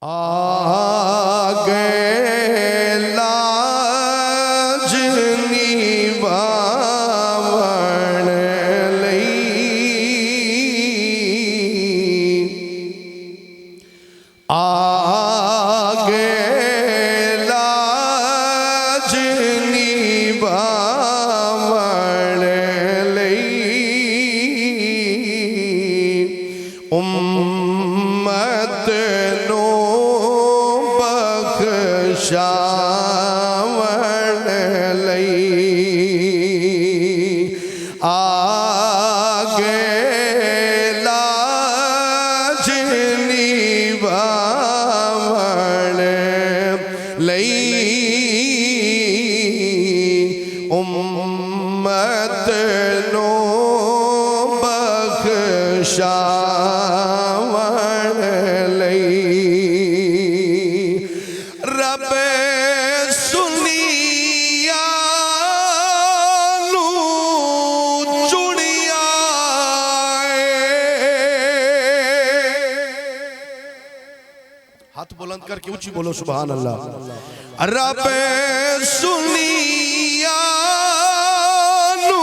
आगे लाज निभावण लई, आगे लाज निभावण लई उम्मत नो बख्शावण लई, आगे लाज निभावण लई उम्मत नो बख्शावण लई। रब सुनिया नू चुनिया, हाथ बुलंद करके ऊंची बोलो सुभान अल्लाह। रब सुनिया नू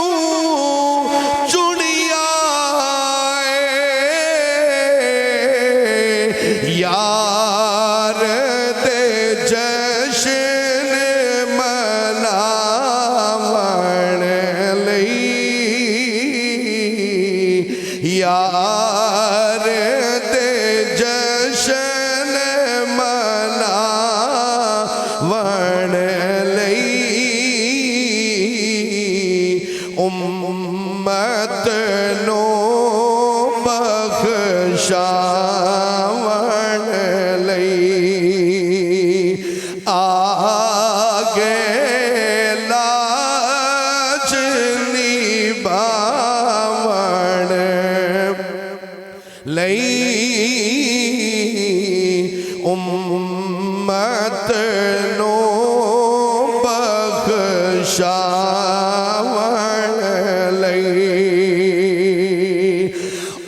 चुनिया, यार दे जश्न मनावण लई, यार दे जश्न मनावण लई उम्मत नो बख्शावण लई, आगे लाज निभावण लई उम्मत नो बख्शावण लई।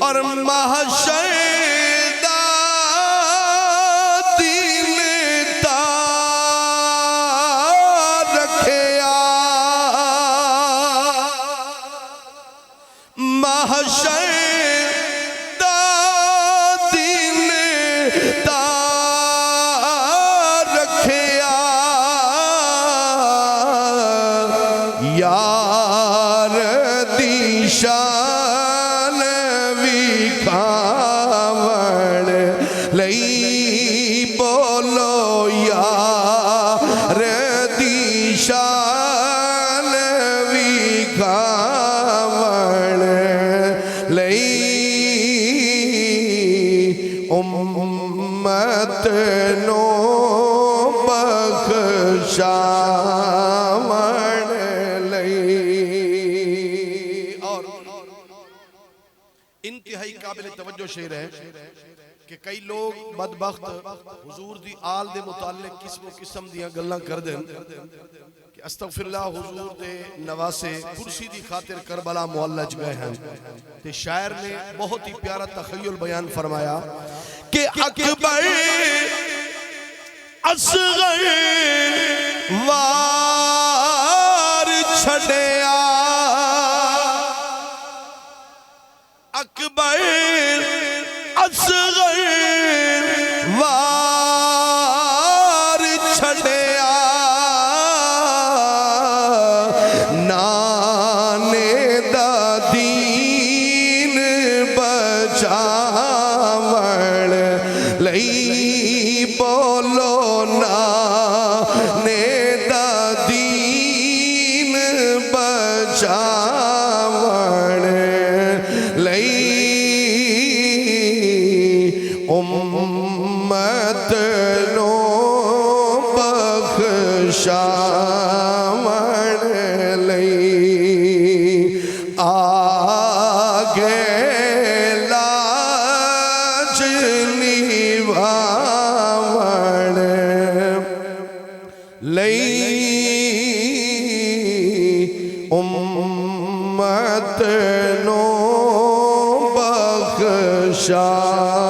और महशर दा दिन तार रखिया, महशर दा दिन तार रखिया, यार दी शान विखावण लई, बोलो यार दी शान विखावण लई उम्मत नो बख्शावण लई। और इंतहाई काबिल तवज्जो शेर है कि कई लोग बदबख्त हुजूर दी आल दे मुतालिक किस्मो किस्म दियां गल्लां कर देन कि अस्तगफिरुल्लाह हुजूर दे नवासे कुर्सी दी खातिर करबला मुअल्लज गए हैं। ते शायर ने बहुत ही प्यारा तखय्युल बयान फरमाया कि अकबर असगर वार छड़िया, अकबर असगर वार छड़िया, नाने दा दीन बचावण लई, बोलो नाने दा दीन बचावण लई उम्मत नो बख्शावण लई, आगे लाज निभावण लई उम्मत नो बख्शावण